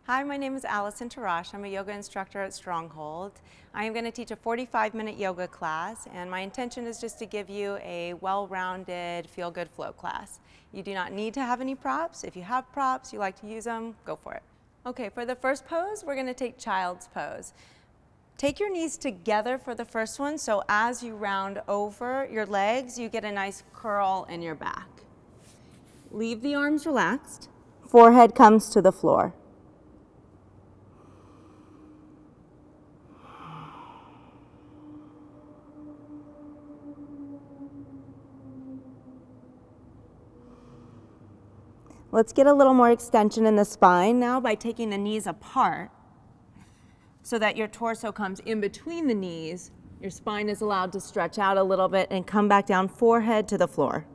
Hi, my name is Allison Tarrasch. I'm a yoga instructor at Stronghold. I am going to teach a 45-minute yoga class, and my intention is just to give you a well-rounded, feel-good flow class. You do not need to have any props. If you have props, you like to use them, go for it. Okay, for the first pose, we're going to take child's pose. Take your knees together for the first one, so as you round over your legs, you get a nice curl in your back. Leave the arms relaxed. Forehead comes to the floor. Let's get a little more extension in the spine now by taking the knees apart so that your torso comes in between the knees. Your spine is allowed to stretch out a little bit and come back down, forehead to the floor.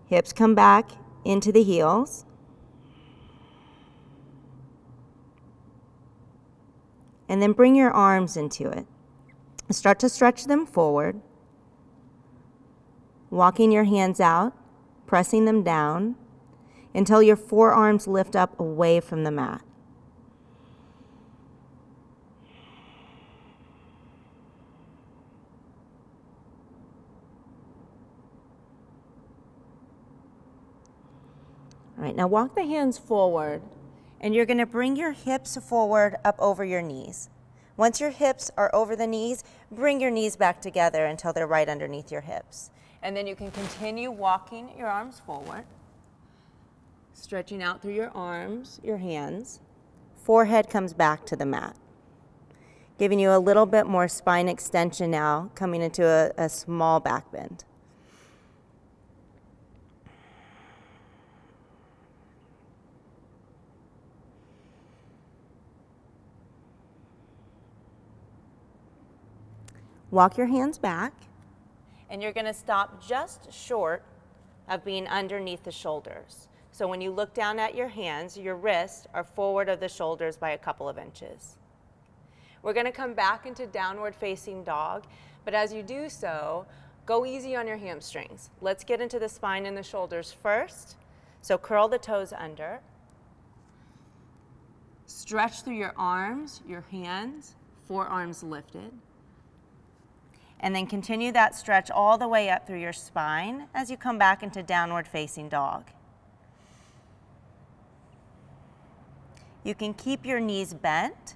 Hips come back into the heels. And then bring your arms into it. Start to stretch them forward. Walking your hands out, pressing them down until your forearms lift up away from the mat. All right, now walk the hands forward, and you're going to bring your hips forward up over your knees. Once your hips are over the knees, bring your knees back together until they're right underneath your hips. And then you can continue walking your arms forward, stretching out through your arms, your hands. Forehead comes back to the mat, giving you a little bit more spine extension now, coming into a small back bend. Walk your hands back, and you're going to stop just short of being underneath the shoulders. So when you look down at your hands, your wrists are forward of the shoulders by a couple of inches. We're going to come back into downward facing dog, but as you do so, go easy on your hamstrings. Let's get into the spine and the shoulders first. So curl the toes under. Stretch through your arms, your hands, forearms lifted. And then continue that stretch all the way up through your spine as you come back into downward facing dog. You can keep your knees bent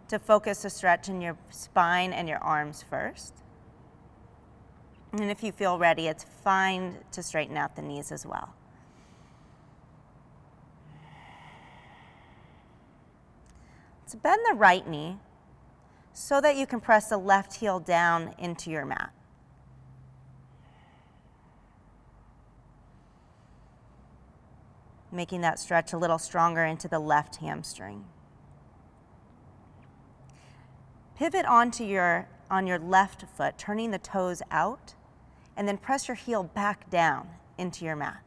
to focus the stretch in your spine and your arms first. And if you feel ready, it's fine to straighten out the knees as well. Let's bend the right knee so that you can press the left heel down into your mat. Making that stretch a little stronger into the left hamstring. Pivot on your left foot, turning the toes out, and then press your heel back down into your mat.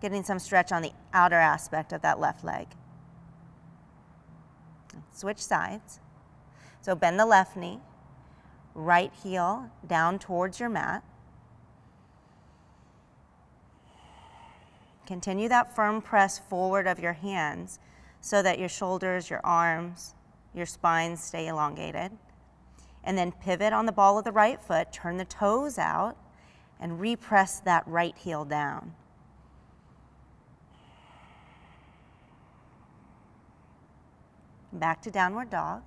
Getting some stretch on the outer aspect of that left leg. Switch sides. So bend the left knee, right heel down towards your mat. Continue that firm press forward of your hands so that your shoulders, your arms, your spine stay elongated. And then pivot on the ball of the right foot, turn the toes out, and repress that right heel down. Back to downward dog.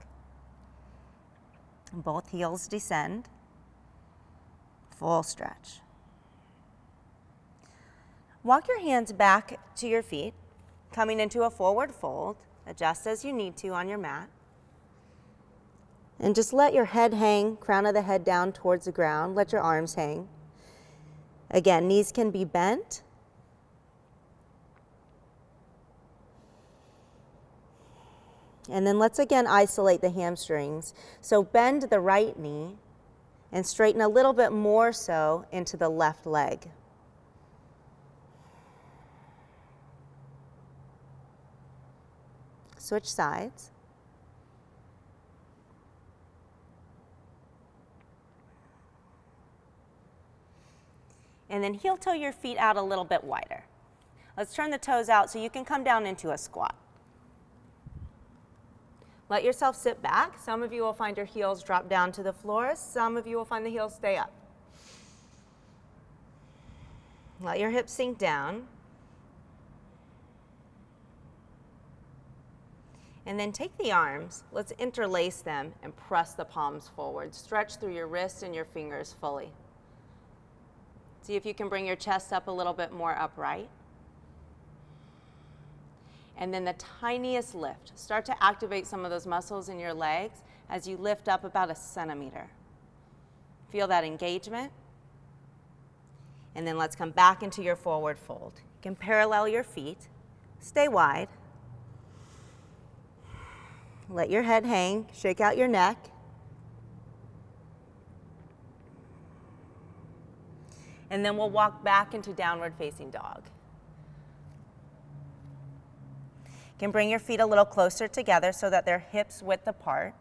Both heels descend. Full stretch. Walk your hands back to your feet, coming into a forward fold. Adjust as you need to on your mat. And just let your head hang, crown of the head down towards the ground. Let your arms hang. Again, knees can be bent. And then let's again isolate the hamstrings. So bend the right knee and straighten a little bit more so into the left leg. Switch sides. And then heel toe your feet out a little bit wider. Let's turn the toes out so you can come down into a squat. Let yourself sit back. Some of you will find your heels drop down to the floor. Some of you will find the heels stay up. Let your hips sink down. And then take the arms, let's interlace them and press the palms forward. Stretch through your wrists and your fingers fully. See if you can bring your chest up a little bit more upright. And then the tiniest lift. Start to activate some of those muscles in your legs as you lift up about a centimeter. Feel that engagement. And then let's come back into your forward fold. You can parallel your feet. Stay wide. Let your head hang, shake out your neck. And then we'll walk back into downward facing dog. You can bring your feet a little closer together so that they're hips width apart.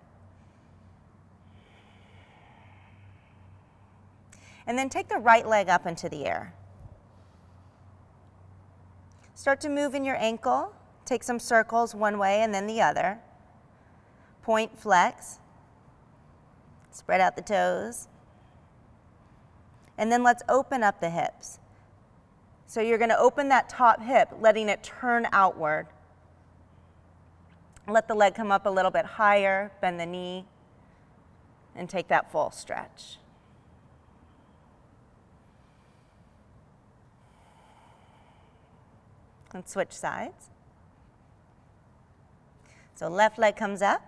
And then take the right leg up into the air. Start to move in your ankle. Take some circles one way and then the other. Point, flex, spread out the toes, and then let's open up the hips. So you're going to open that top hip, letting it turn outward. Let the leg come up a little bit higher, bend the knee, and take that full stretch. And switch sides. So left leg comes up.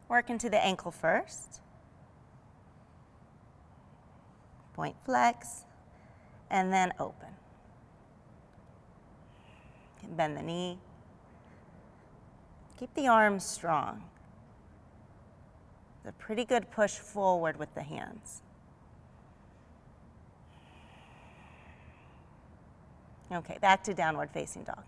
Work into the ankle first. Point, flex, and then open. Bend the knee. Keep the arms strong. A pretty good push forward with the hands. Okay, back to downward facing dog.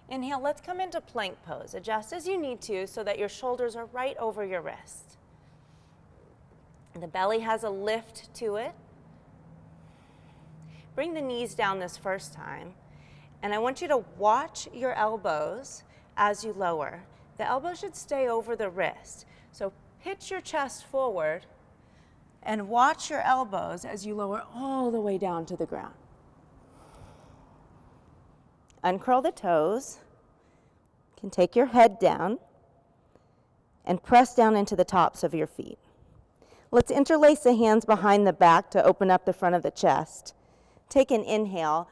Inhale, let's come into plank pose. Adjust as you need to so that your shoulders are right over your wrist. The belly has a lift to it. Bring the knees down this first time. And I want you to watch your elbows as you lower. The elbow should stay over the wrist. So pitch your chest forward and watch your elbows as you lower all the way down to the ground. Uncurl the toes. You can take your head down and press down into the tops of your feet. Let's interlace the hands behind the back to open up the front of the chest. Take an inhale.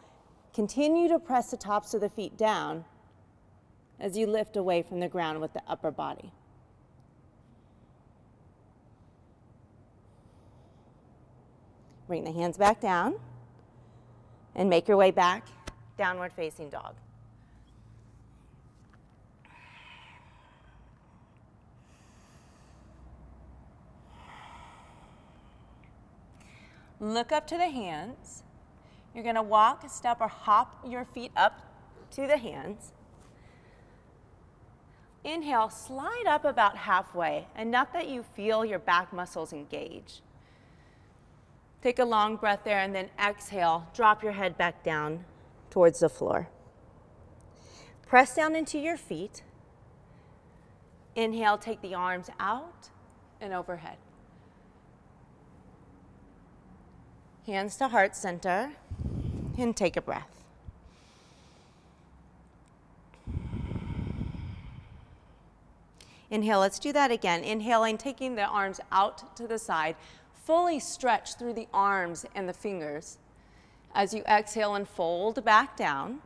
Continue to press the tops of the feet down as you lift away from the ground with the upper body. Bring the hands back down and make your way back, downward facing dog. Look up to the hands. You're going to walk, step, or hop your feet up to the hands. Inhale, slide up about halfway, enough that you feel your back muscles engage. Take a long breath there, and then exhale, drop your head back down towards the floor. Press down into your feet. Inhale, take the arms out and overhead. Hands to heart center, and take a breath. Inhale, let's do that again. Inhaling, taking the arms out to the side. Fully stretch through the arms and the fingers. As you exhale and fold back down,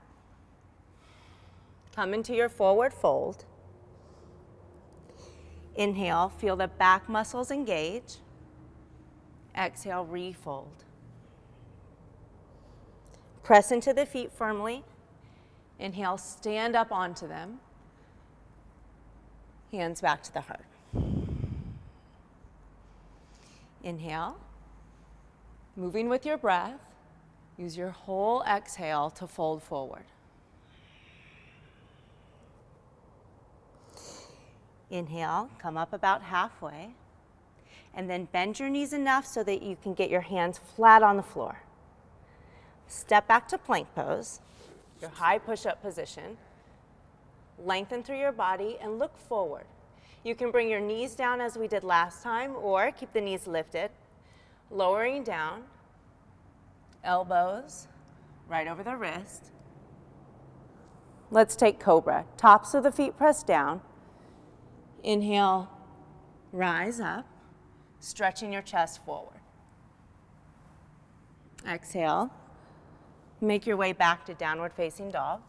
come into your forward fold. Inhale, feel the back muscles engage. Exhale, refold. Press into the feet firmly. Inhale, stand up onto them. Hands back to the heart. Inhale, moving with your breath, use your whole exhale to fold forward. Inhale, come up about halfway. And then bend your knees enough so that you can get your hands flat on the floor. Step back to plank pose, your high push-up position. Lengthen through your body and look forward. You can bring your knees down as we did last time, or keep the knees lifted, lowering down, elbows right over the wrist. Let's take Cobra. Tops of the feet pressed down. Inhale, rise up, stretching your chest forward. Exhale, make your way back to downward facing dog.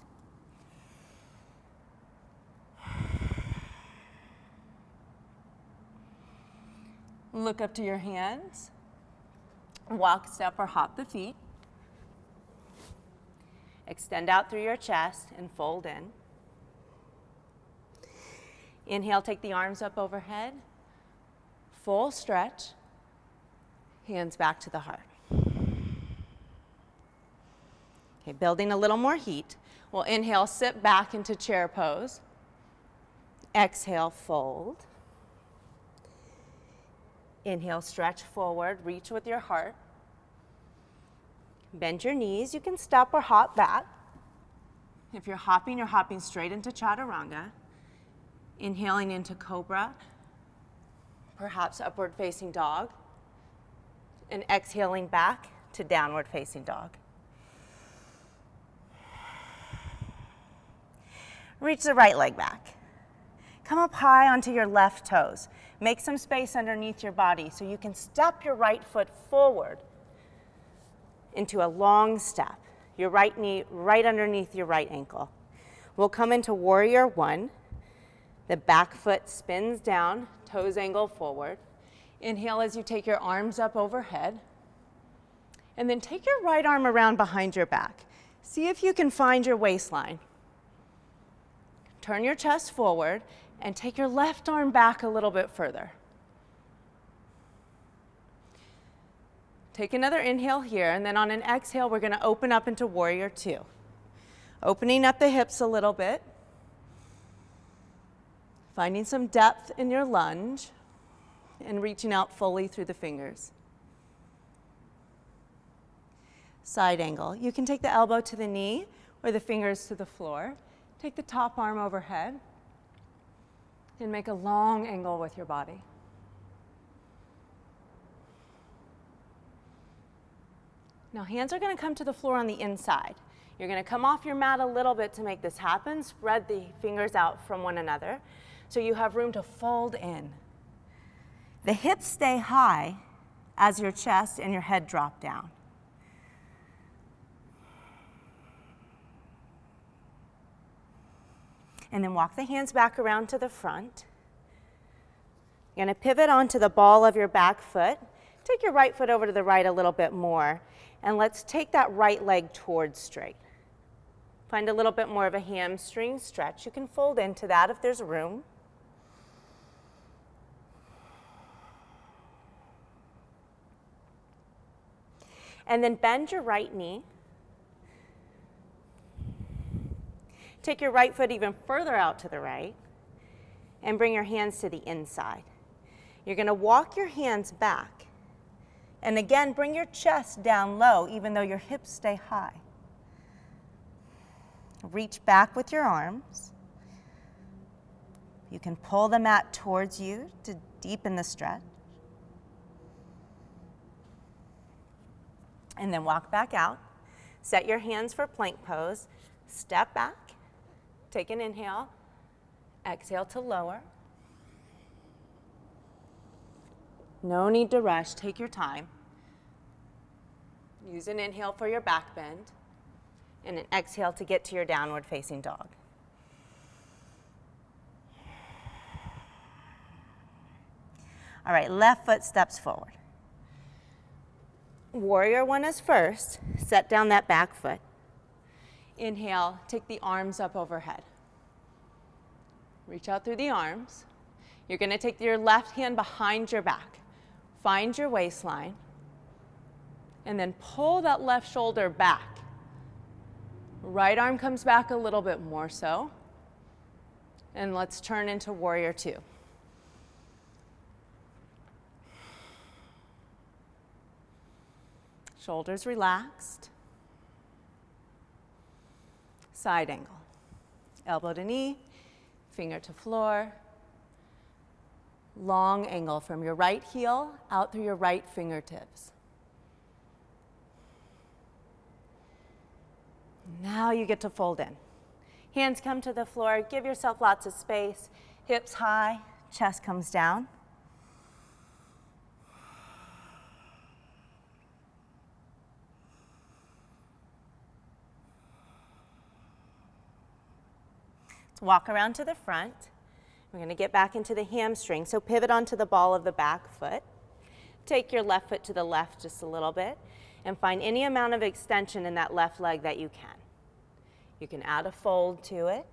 Look up to your hands. Walk, step, or hop the feet. Extend out through your chest and fold in. Inhale, take the arms up overhead. Full stretch. Hands back to the heart. Okay, building a little more heat. We'll inhale, sit back into chair pose. Exhale, fold. Inhale, stretch forward, reach with your heart. Bend your knees. You can stop or hop back. If you're hopping straight into chaturanga. Inhaling into Cobra, perhaps upward facing dog. And exhaling back to downward facing dog. Reach the right leg back. Come up high onto your left toes. Make some space underneath your body so you can step your right foot forward into a long step. Your right knee right underneath your right ankle. We'll come into warrior one. The back foot spins down, toes angle forward. Inhale as you take your arms up overhead. And then take your right arm around behind your back. See if you can find your waistline. Turn your chest forward and take your left arm back a little bit further. Take another inhale here, and then on an exhale, we're going to open up into warrior two. Opening up the hips a little bit. Finding some depth in your lunge and reaching out fully through the fingers. Side angle. You can take the elbow to the knee or the fingers to the floor. Take the top arm overhead and make a long angle with your body. Now hands are going to come to the floor on the inside. You're going to come off your mat a little bit to make this happen. Spread the fingers out from one another so you have room to fold in. The hips stay high as your chest and your head drop down. And then walk the hands back around to the front. You're going to pivot onto the ball of your back foot. Take your right foot over to the right a little bit more. And let's take that right leg towards straight. Find a little bit more of a hamstring stretch. You can fold into that if there's room. And then bend your right knee. Take your right foot even further out to the right and bring your hands to the inside. You're going to walk your hands back. And again, bring your chest down low even though your hips stay high. Reach back with your arms. You can pull the mat towards you to deepen the stretch. And then walk back out. Set your hands for plank pose. Step back. Take an inhale. Exhale to lower. No need to rush. Take your time. Use an inhale for your back bend and an exhale to get to your downward facing dog. All right, left foot steps forward. Warrior one is first. Set down that back foot. Inhale, take the arms up overhead. Reach out through the arms. You're going to take your left hand behind your back. Find your waistline. And then pull that left shoulder back. Right arm comes back a little bit more so. And let's turn into warrior two. Shoulders relaxed. Side angle. Elbow to knee, finger to floor. Long angle from your right heel out through your right fingertips. Now you get to fold in. Hands come to the floor, give yourself lots of space. Hips high, chest comes down. Let's walk around to the front. We're going to get back into the hamstring, so pivot onto the ball of the back foot. Take your left foot to the left just a little bit and find any amount of extension in that left leg that you can. You can add a fold to it.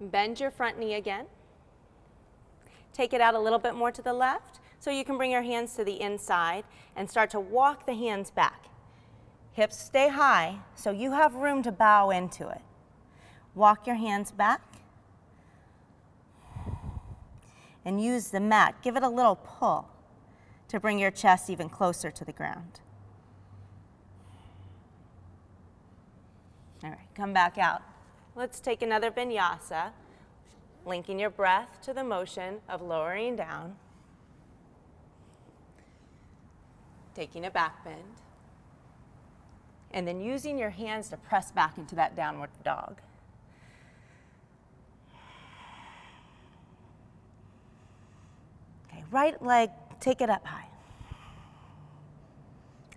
Bend your front knee again. Take it out a little bit more to the left so you can bring your hands to the inside and start to walk the hands back. Hips stay high so you have room to bow into it. Walk your hands back and use the mat. Give it a little pull to bring your chest even closer to the ground. All right, come back out. Let's take another vinyasa, linking your breath to the motion of lowering down, taking a back bend, and then using your hands to press back into that downward dog. Okay, right leg, take it up high.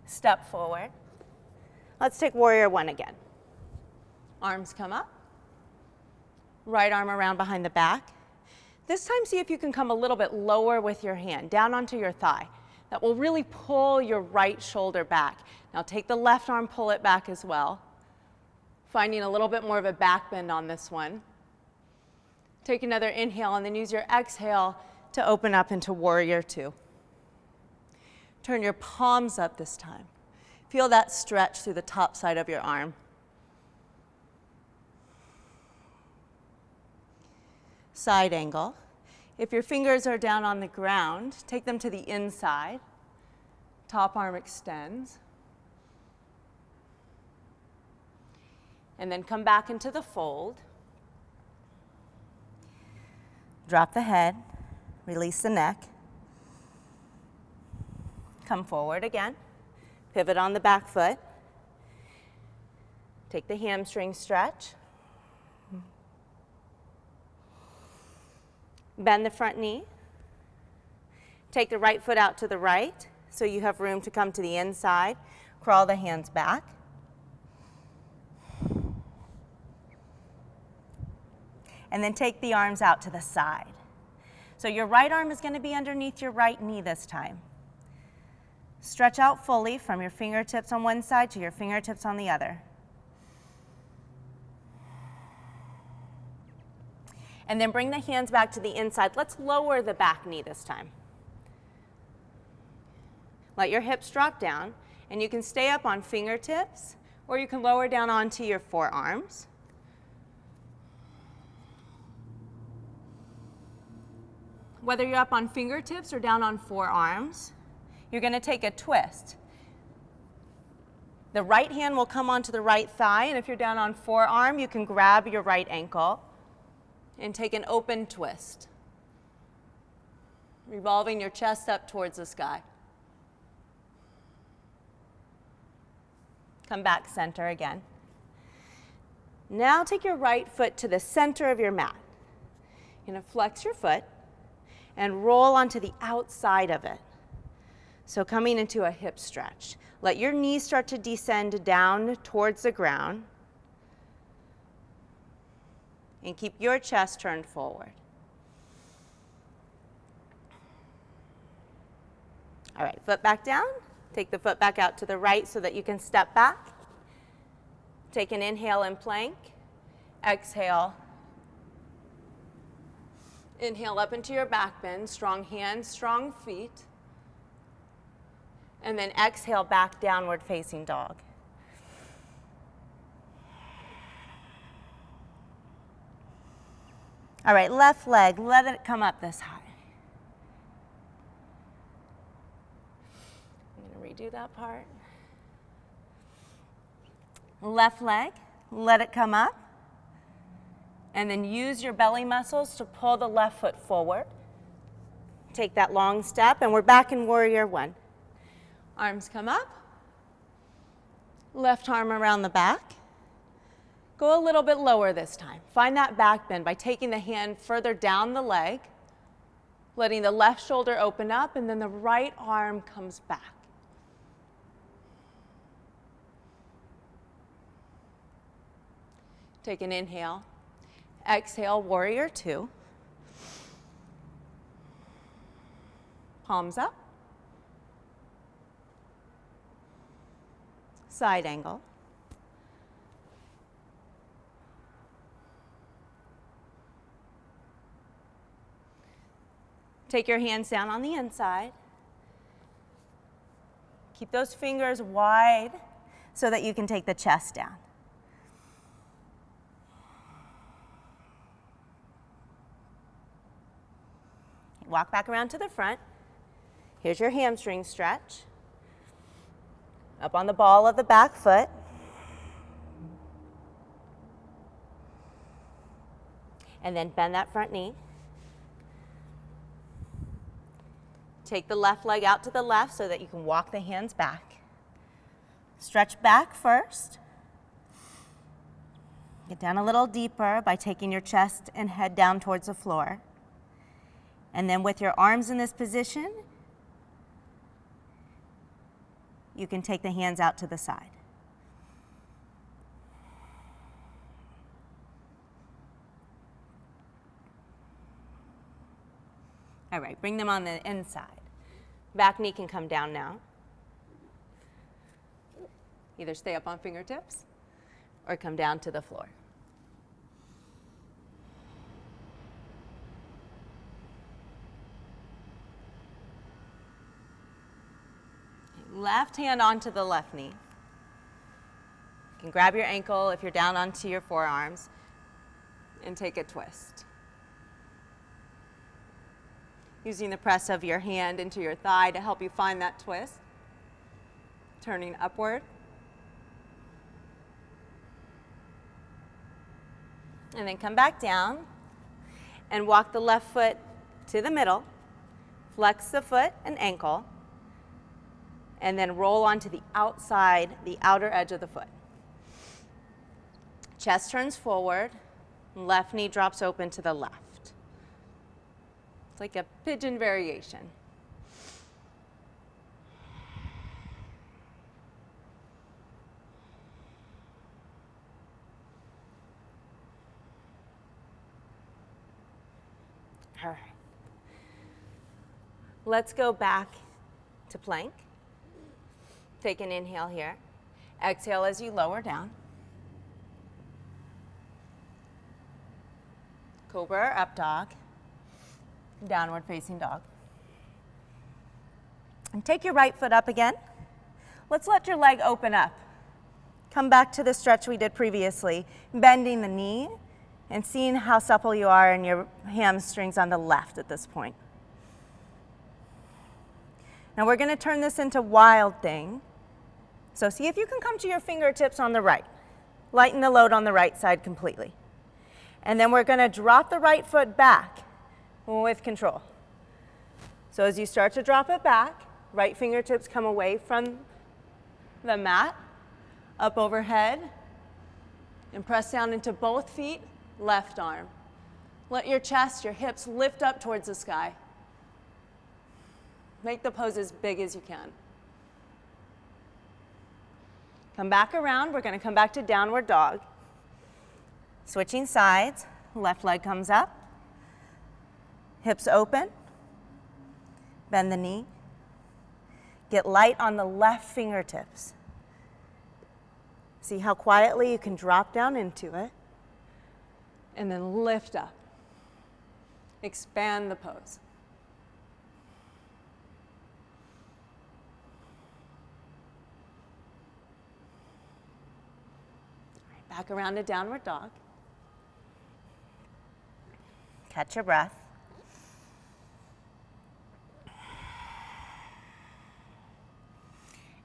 Step forward. Let's take warrior one again. Arms come up. Right arm around behind the back. This time, see if you can come a little bit lower with your hand, down onto your thigh. That will really pull your right shoulder back. Now take the left arm, pull it back as well. Finding a little bit more of a back bend on this one. Take another inhale and then use your exhale to open up into warrior two. Turn your palms up this time. Feel that stretch through the top side of your arm. Side angle. If your fingers are down on the ground, take them to the inside. Top arm extends. And then come back into the fold. Drop the head, release the neck. Come forward again. Pivot on the back foot. Take the hamstring stretch. Bend the front knee. Take the right foot out to the right so you have room to come to the inside. Crawl the hands back. And then take the arms out to the side. So your right arm is going to be underneath your right knee this time. Stretch out fully from your fingertips on one side to your fingertips on the other. And then bring the hands back to the inside. Let's lower the back knee this time. Let your hips drop down, and you can stay up on fingertips, or you can lower down onto your forearms. Whether you're up on fingertips or down on forearms, you're going to take a twist. The right hand will come onto the right thigh, and if you're down on forearm, you can grab your right ankle and take an open twist, revolving your chest up towards the sky. Come back center again. Now take your right foot to the center of your mat. You're going to flex your foot and roll onto the outside of it. So coming into a hip stretch. Let your knees start to descend down towards the ground. And keep your chest turned forward. All right, foot back down. Take the foot back out to the right so that you can step back. Take an inhale in plank. Exhale. Inhale up into your back bend. Strong hands, strong feet. And then exhale back, downward facing dog. All right, left leg, let it come up this high. I'm going to redo that part. Left leg, let it come up. And then use your belly muscles to pull the left foot forward. Take that long step, and we're back in warrior one. Arms come up. Left arm around the back. Go a little bit lower this time. Find that back bend by taking the hand further down the leg, letting the left shoulder open up, and then the right arm comes back. Take an inhale. Exhale, warrior two. Palms up. Side angle. Take your hands down on the inside. Keep those fingers wide so that you can take the chest down. Walk back around to the front. Here's your hamstring stretch. Up on the ball of the back foot. And then bend that front knee. Take the left leg out to the left so that you can walk the hands back. Stretch back first. Get down a little deeper by taking your chest and head down towards the floor. And then with your arms in this position, you can take the hands out to the side. All right, bring them on the inside. Back knee can come down now. Either stay up on fingertips or come down to the floor. Left hand onto the left knee. You can grab your ankle if you're down onto your forearms and take a twist. Using the press of your hand into your thigh to help you find that twist. Turning upward. And then come back down and walk the left foot to the middle. Flex the foot and ankle. And then roll onto the outside, the outer edge of the foot. Chest turns forward, left knee drops open to the left. It's like a pigeon variation. All right. Let's go back to plank. Take an inhale here. Exhale as you lower down. Cobra or up dog. Downward facing dog. And take your right foot up again. Let's let your leg open up. Come back to the stretch we did previously, bending the knee and seeing how supple you are in your hamstrings on the left at this point. Now we're going to turn this into wild thing. So see if you can come to your fingertips on the right. Lighten the load on the right side completely. And then we're going to drop the right foot back with control. So as you start to drop it back, right fingertips come away from the mat, up overhead, and press down into both feet, left arm. Let your chest, your hips lift up towards the sky. Make the pose as big as you can. Come back around. We're going to come back to downward dog. Switching sides. Left leg comes up. Hips open. Bend the knee. Get light on the left fingertips. See how quietly you can drop down into it. And then lift up. Expand the pose. Back around to downward dog. Catch your breath.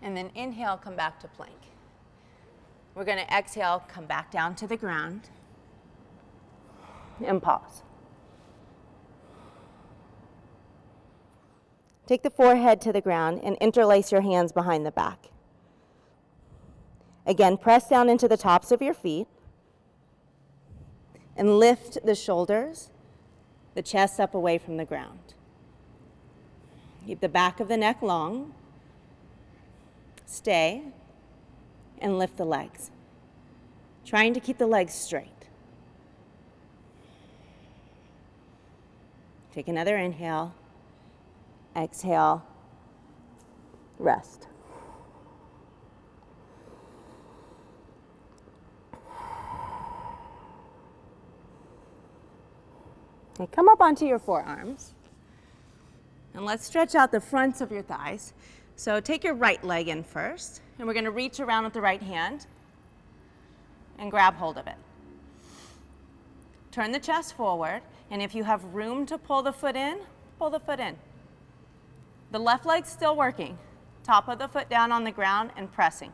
And then inhale, come back to plank. We're going to exhale, come back down to the ground, and pause. Take the forehead to the ground and interlace your hands behind the back. Again, press down into the tops of your feet and lift the shoulders, the chest up away from the ground. Keep the back of the neck long. Stay and lift the legs, trying to keep the legs straight. Take another inhale, exhale, rest. Okay, come up onto your forearms, and let's stretch out the fronts of your thighs. So take your right leg in first, and we're going to reach around with the right hand and grab hold of it. Turn the chest forward, and if you have room to pull the foot in, pull the foot in. The left leg's still working. Top of the foot down on the ground and pressing.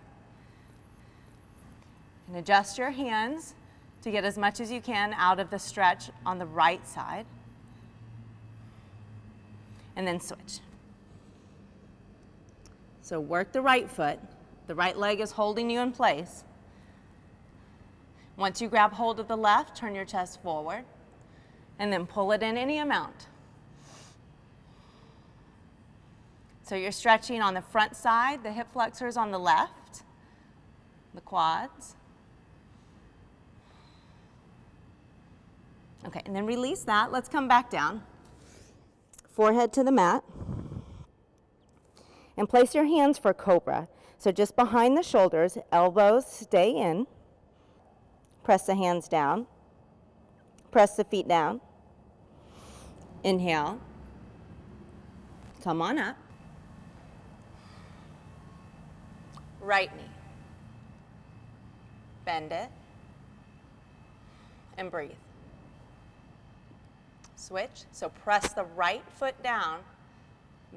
And adjust your hands to get as much as you can out of the stretch on the right side. And then switch. So work the right foot. The right leg is holding you in place. Once you grab hold of the left, turn your chest forward, and then pull it in any amount. So you're stretching on the front side, the hip flexors on the left, the quads. Okay, and then release that. Let's come back down. Forehead to the mat. And place your hands for Cobra. So just behind the shoulders, elbows stay in. Press the hands down. Press the feet down. Inhale. Come on up. Right knee. Bend it. And breathe. Switch. So press the right foot down.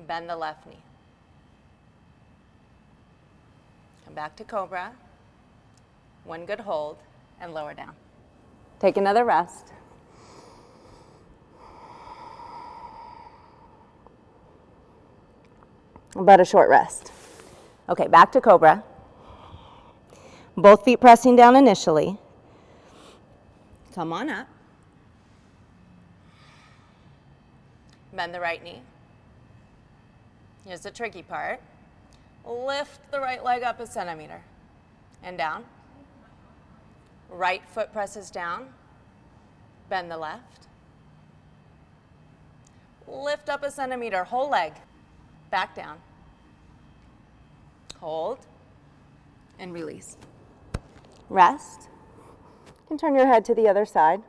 Bend the left knee. Come back to Cobra. One good hold and lower down. Take another rest. About a short rest. Okay, back to Cobra. Both feet pressing down initially. Come on up. Bend the right knee. Here's the tricky part. Lift the right leg up a centimeter and down. Right foot presses down. Bend the left. Lift up a centimeter, whole leg. Back down. Hold and release. Rest. You can turn your head to the other side.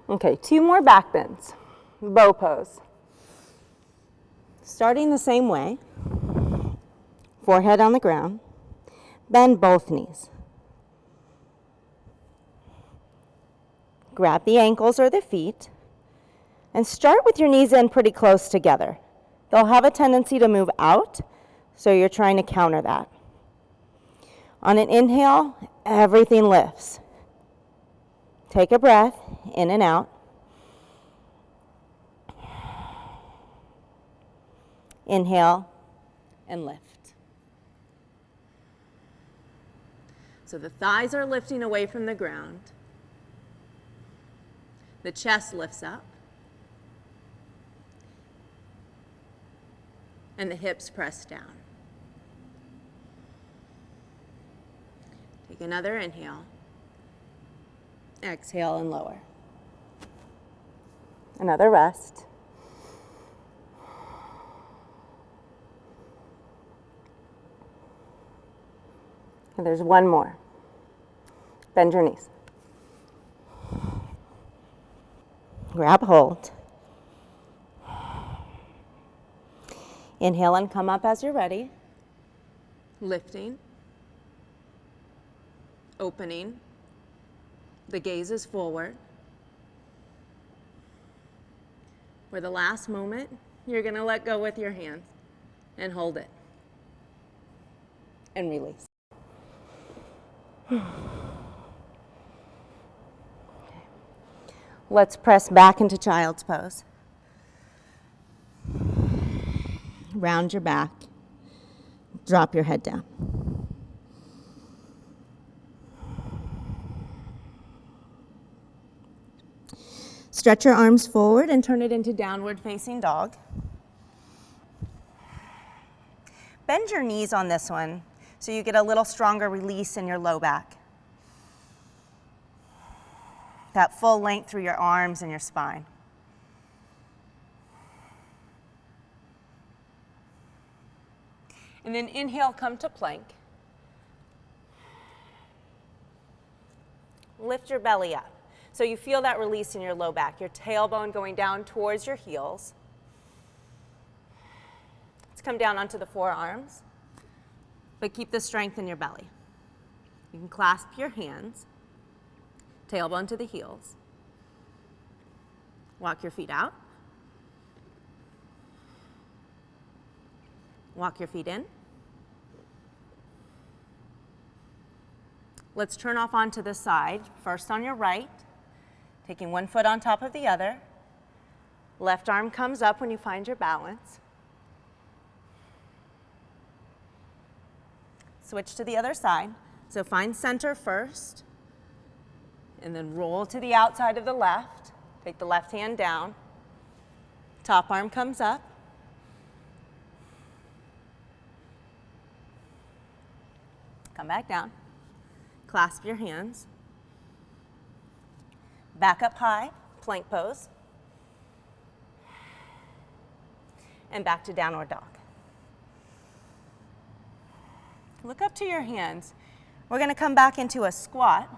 Okay, 2 more back bends. Bow pose. Starting the same way. Forehead on the ground. Bend both knees. Grab the ankles or the feet and start with your knees in pretty close together. They'll have a tendency to move out, so you're trying to counter that. On an inhale, everything lifts. Take a breath, in and out. Inhale and lift. So the thighs are lifting away from the ground. The chest lifts up. And the hips press down. Take another inhale. Exhale and lower. Another rest. And there's one more. Bend your knees. Grab hold. Inhale and come up as you're ready. Lifting. Opening. The gaze is forward. For the last moment, you're going to let go with your hands and hold it. And release. Okay. Let's press back into child's pose. Round your back. Drop your head down. Stretch your arms forward and turn it into downward facing dog. Bend your knees on this one so you get a little stronger release in your low back. That full length through your arms and your spine. And then inhale, come to plank. Lift your belly up. So you feel that release in your low back, your tailbone going down towards your heels. Let's come down onto the forearms, but keep the strength in your belly. You can clasp your hands, tailbone to the heels. Walk your feet out. Walk your feet in. Let's turn off onto the side, first on your right. Taking one foot on top of the other. Left arm comes up when you find your balance. Switch to the other side. So find center first, and then roll to the outside of the left. Take the left hand down. Top arm comes up. Come back down. Clasp your hands. Back up high, plank pose. And back to downward dog. Look up to your hands. We're going to come back into a squat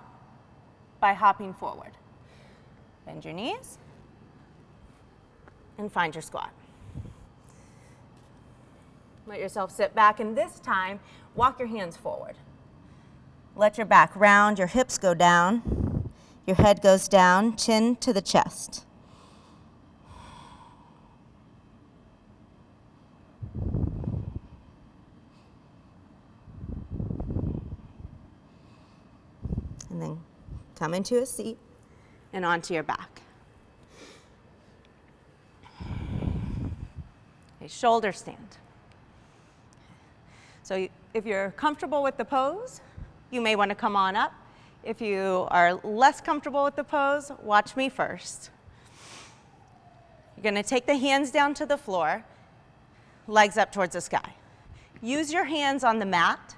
by hopping forward. Bend your knees and find your squat. Let yourself sit back, and this time, walk your hands forward. Let your back round, your hips go down. Your head goes down, chin to the chest. And then come into a seat and onto your back. A shoulder stand. So if you're comfortable with the pose, you may want to come on up. If you are less comfortable with the pose, watch me first. You're going to take the hands down to the floor, legs up towards the sky. Use your hands on the mat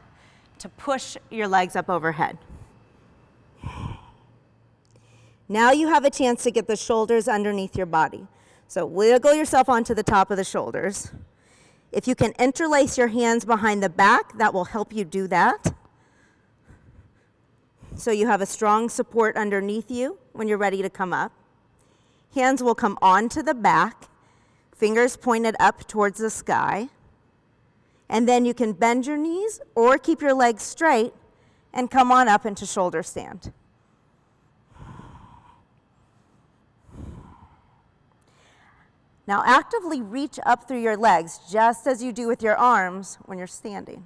to push your legs up overhead. Now you have a chance to get the shoulders underneath your body. So wiggle yourself onto the top of the shoulders. If you can interlace your hands behind the back, that will help you do that. So you have a strong support underneath you when you're ready to come up. Hands will come onto the back, fingers pointed up towards the sky. And then you can bend your knees or keep your legs straight and come on up into shoulder stand. Now actively reach up through your legs, just as you do with your arms when you're standing.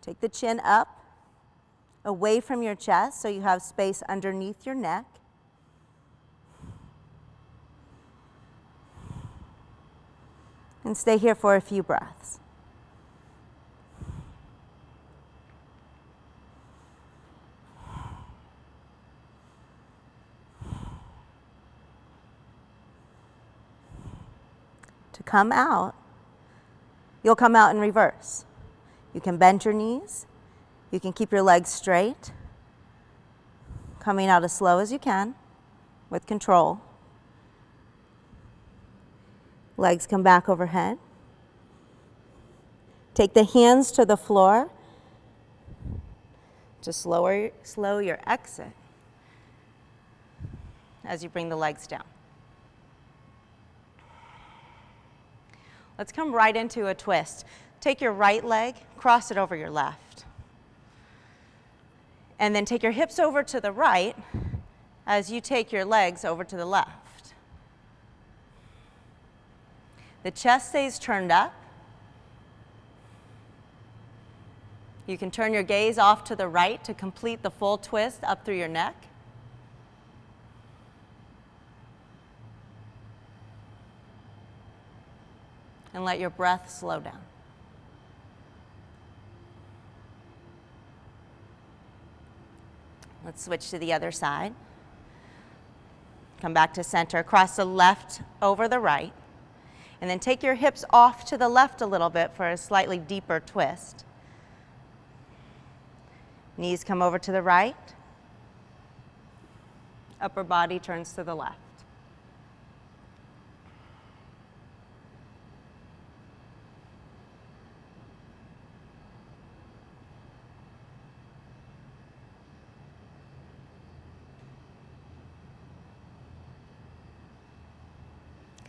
Take the chin up, away from your chest, so you have space underneath your neck. And stay here for a few breaths. To come out, you'll come out in reverse. You can bend your knees. You can keep your legs straight. Coming out as slow as you can with control. Legs come back overhead. Take the hands to the floor to slow your exit as you bring the legs down. Let's come right into a twist. Take your right leg, cross it over your left. And then take your hips over to the right as you take your legs over to the left. The chest stays turned up. You can turn your gaze off to the right to complete the full twist up through your neck. And let your breath slow down. Let's switch to the other side. Come back to center, cross the left over the right, and then take your hips off to the left a little bit for a slightly deeper twist. Knees come over to the right. Upper body turns to the left.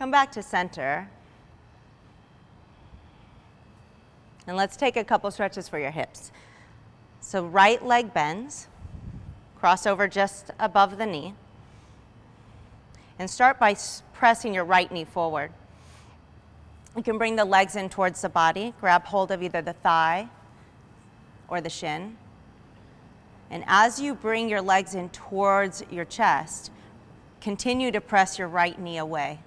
Come back to center. And let's take a couple stretches for your hips. So right leg bends, cross over just above the knee, and start by pressing your right knee forward. You can bring the legs in towards the body, grab hold of either the thigh or the shin. And as you bring your legs in towards your chest, continue to press your right knee away.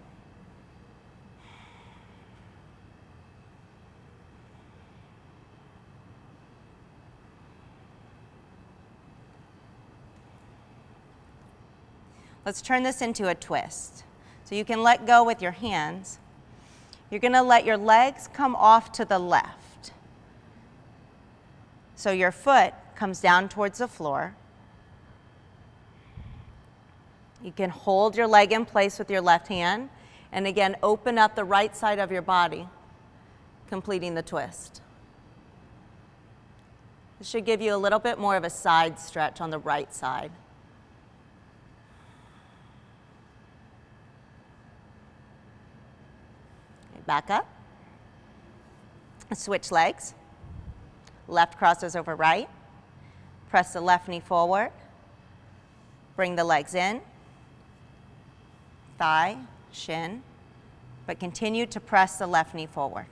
Let's turn this into a twist. So you can let go with your hands. You're going to let your legs come off to the left. So your foot comes down towards the floor. You can hold your leg in place with your left hand, and again, open up the right side of your body, completing the twist. This should give you a little bit more of a side stretch on the right side. Back up. Switch legs. Left crosses over right. Press the left knee forward. Bring the legs in. Thigh, shin. But continue to press the left knee forward.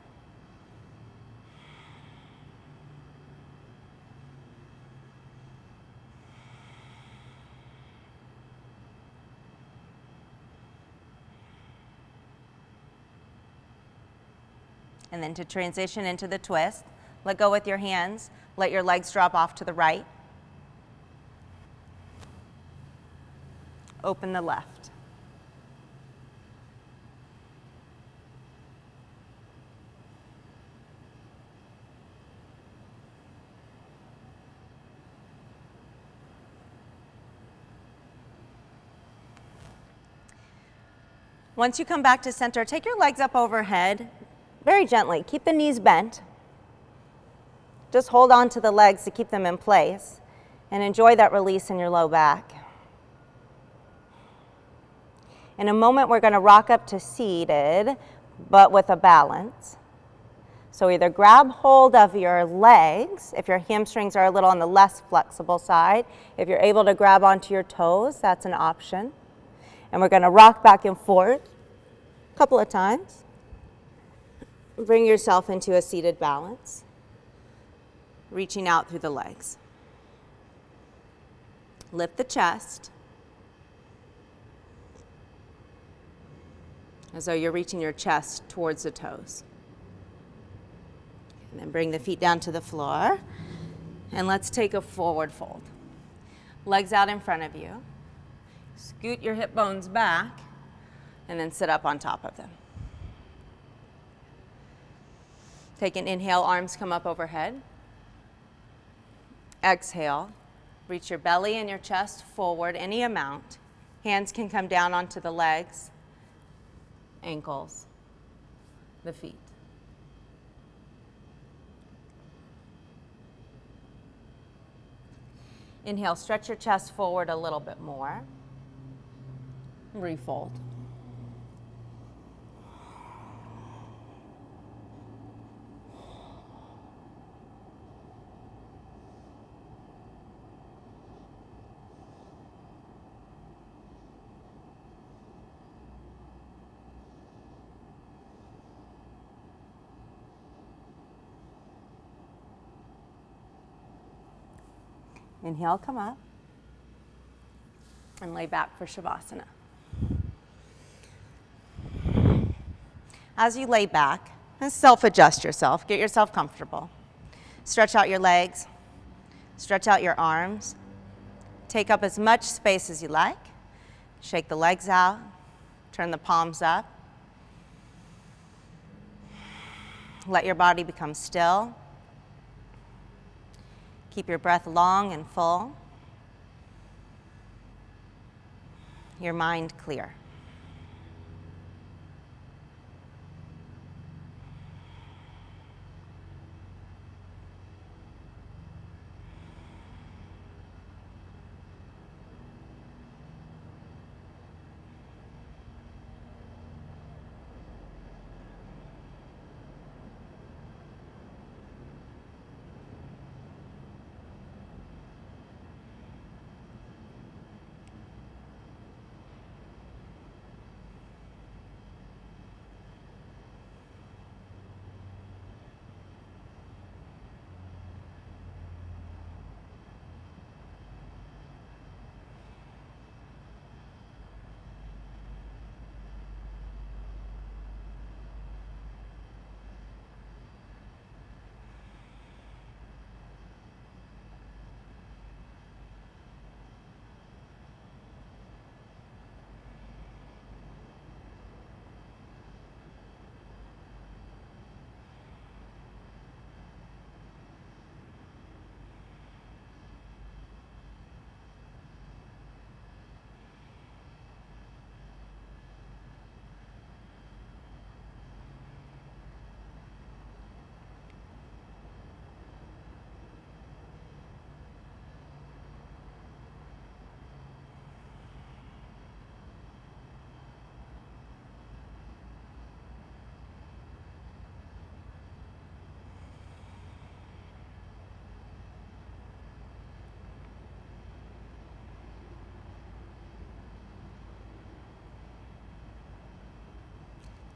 And then to transition into the twist, let go with your hands. Let your legs drop off to the right. Open the left. Once you come back to center, take your legs up overhead. Very gently, keep the knees bent. Just hold on to the legs to keep them in place and enjoy that release in your low back. In a moment, we're going to rock up to seated, but with a balance. So either grab hold of your legs, if your hamstrings are a little on the less flexible side. If you're able to grab onto your toes, that's an option. And we're going to rock back and forth a couple of times. Bring yourself into a seated balance, reaching out through the legs. Lift the chest as though you're reaching your chest towards the toes. And then bring the feet down to the floor. And let's take a forward fold. Legs out in front of you. Scoot your hip bones back and then sit up on top of them. Take an inhale, arms come up overhead. Exhale, reach your belly and your chest forward any amount. Hands can come down onto the legs, ankles, the feet. Inhale, stretch your chest forward a little bit more. Refold. Inhale, come up. And lay back for Shavasana. As you lay back, self-adjust yourself. Get yourself comfortable. Stretch out your legs. Stretch out your arms. Take up as much space as you like. Shake the legs out. Turn the palms up. Let your body become still. Keep your breath long and full. Your mind clear.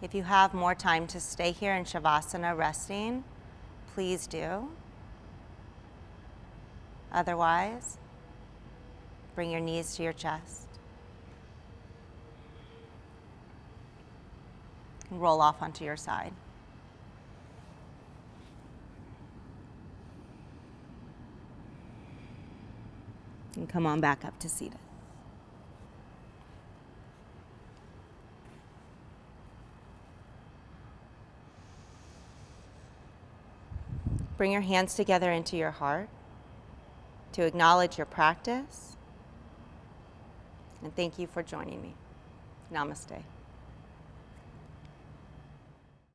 If you have more time to stay here in Shavasana resting, please do. Otherwise, bring your knees to your chest. And roll off onto your side. And come on back up to seated. Bring your hands together into your heart to acknowledge your practice. And thank you for joining me. Namaste.